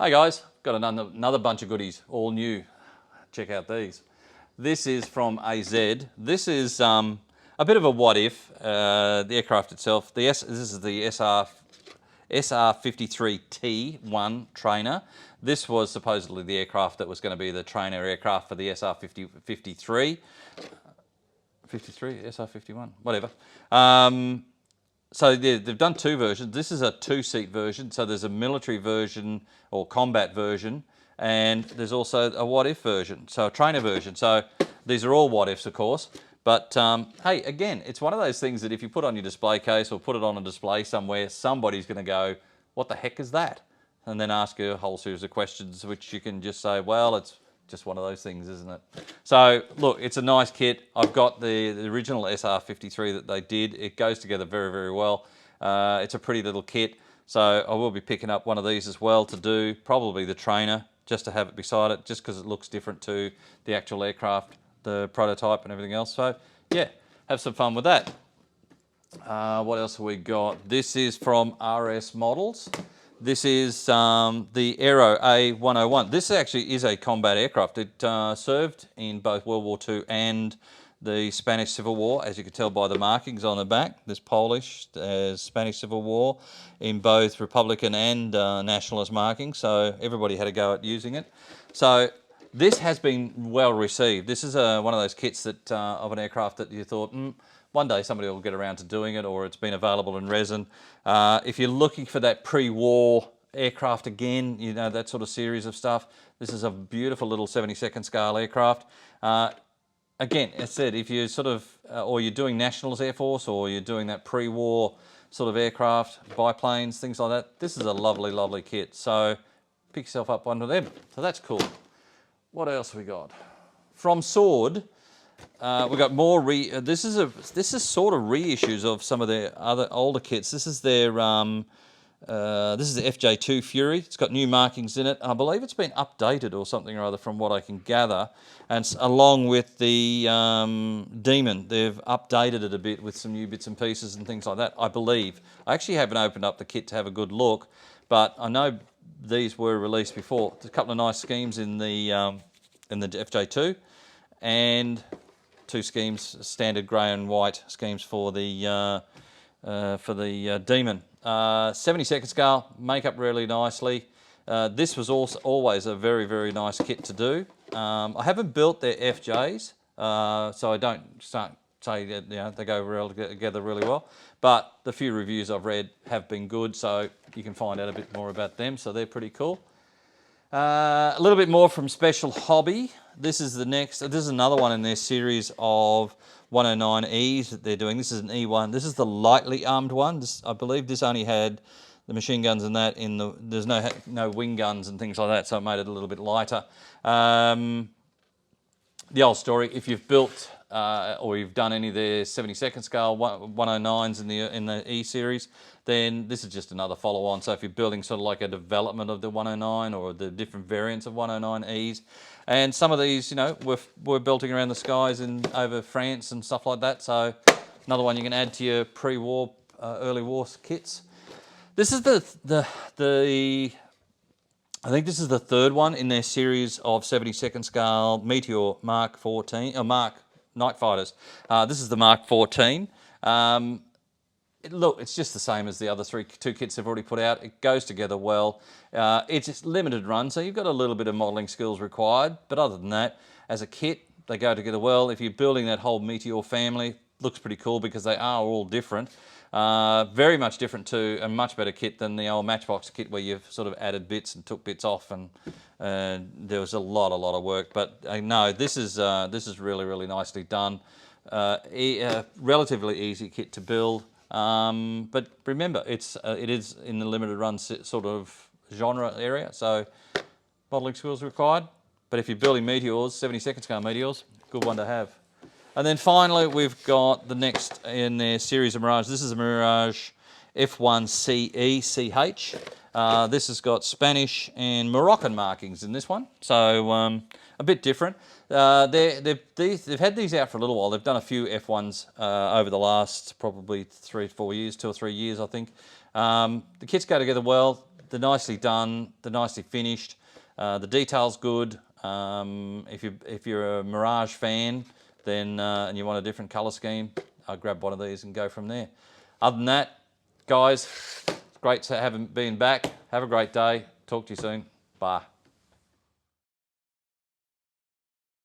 Hi guys, got another bunch of goodies, all new. Check out these. This is from AZ. This is a bit of a what if. The aircraft itself, this is the Sr53t1 Trainer. This was supposedly the aircraft that was going to be the trainer aircraft for the Sr53, Sr51, whatever. So they've done two versions. This is a two-seat version, so there's a military version or combat version, and there's also a what-if version, so a trainer version. So these are all what-ifs, of course. But hey, again, it's one of those things that if you put on your display case or put it on a display somewhere, somebody's going to go, what the heck is that? And then ask you a whole series of questions, which you can just say, well, it's just one of those things, isn't it? So look, it's a nice kit. I've got the original Sr53 that they did. It goes together very, very well. It's a pretty little kit. So I will be picking up one of these as well to do, probably the trainer, just to have it beside it, just because it looks different to the actual aircraft, the prototype and everything else. So yeah, have some fun with that. What else have we got? This is from RS Models. This is the Aero A101. This actually is a combat aircraft. It served in both World War II and the Spanish Civil War, as you can tell by the markings on the back. There's Polish, there's Spanish Civil War in both Republican and nationalist markings, so everybody had a go at using it. So this has been well received. This is one of those kits that of an aircraft that you thought, one day somebody will get around to doing it, or it's been available in resin. If you're looking for that pre-war aircraft again, you know, that sort of series of stuff, this is a beautiful little 72nd scale aircraft. Again, as I said, if you're sort of, or you're doing Nationals Air Force, or you're doing that pre-war sort of aircraft, biplanes, things like that, this is a lovely, lovely kit. So pick yourself up one of them. So that's cool. What else have we got? From Sword, we've got more this is sort of reissues of some of their other older kits. This is their this is the Fj2 Fury. It's got new markings in it. I believe it's been updated or something or other from what I can gather. And along with the Demon, they've updated it a bit with some new bits and pieces and things like that, I believe. I actually haven't opened up the kit to have a good look, but I know these were released before. There's a couple of nice schemes in the Fj2, and two schemes, standard grey and white schemes for the Demon. 72nd scale, make up really nicely. This was also always a very, very nice kit to do. I haven't built their FJs, so I don't say that, you know, they go together really well. But the few reviews I've read have been good, so you can find out a bit more about them. So they're pretty cool. A little bit more from Special Hobby. This is the next. This is another one in their series of 109Es that they're doing. This is an E1. This is the lightly armed one. I believe this only had the machine guns and that in the. There's no wing guns and things like that, so it made it a little bit lighter. The old story. If you've built or you've done any of their 72nd scale 109s in the E series, then this is just another follow-on. So if you're building sort of like a development of the 109 or the different variants of 109Es, and some of these, you know, were belting around the skies over France and stuff like that. So another one you can add to your pre-war, early war kits. This is I think this is the third one in their series of 72nd scale Meteor Mark 14, Mark Night Fighters. This is the Mark 14. Look, it's just the same as the other two kits they've already put out. It goes together well. It's limited run, so you've got a little bit of modelling skills required. But other than that, as a kit, they go together well. If you're building that whole Meteor family, looks pretty cool because they are all different. Very much different to a much better kit than the old Matchbox kit where you've sort of added bits and took bits off, and there was a lot of work. But no, this is really, really nicely done. Relatively easy kit to build. But remember, it is in the limited run sort of genre area, so modelling skills required. But if you're building Meteors, 72nd scale Meteors, good one to have. And then finally, we've got the next in their series of Mirage. This is a Mirage F1CE-CH. This has got Spanish and Moroccan markings in this one, so a bit different. They've had these out for a little while. They've done a few F1s over the last probably 2 or 3 years, I think. The kits go together well. they're nicely done, they're nicely finished. The detail's good. If you're a Mirage fan, then and you want a different colour scheme, I'll grab one of these and go from there. Other than that, guys, it's great to have been back. Have a great day. Talk to you soon. Bye.